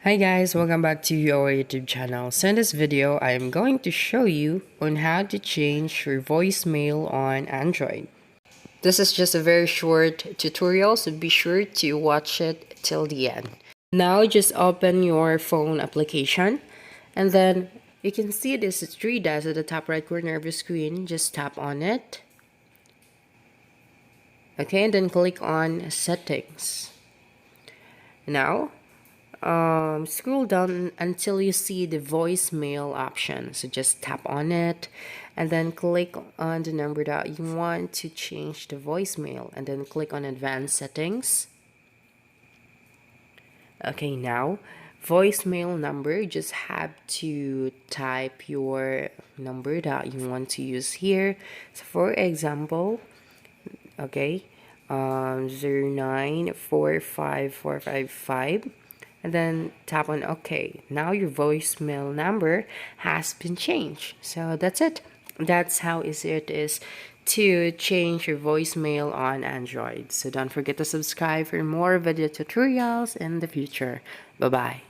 Hi guys, welcome back to our YouTube channel. So in this video, I am going to show you on how to change your voicemail on Android. This is just a very short tutorial, so be sure to watch it till the end. Now just open your phone application and then you can see this three dots at the top right corner of the screen. Just tap on it. Okay, and then click on settings. Now scroll down until you see the voicemail option, so just tap on it and then click on the number that you want to change the voicemail and then click on advanced settings. Okay, now voicemail number, you just have to type your number that you want to use here. So for example, okay, 0945455, and then tap on OK. Now your voicemail number has been changed. So that's it. That's how easy it is to change your voicemail on Android. So don't forget to subscribe for more video tutorials in the future. Bye bye.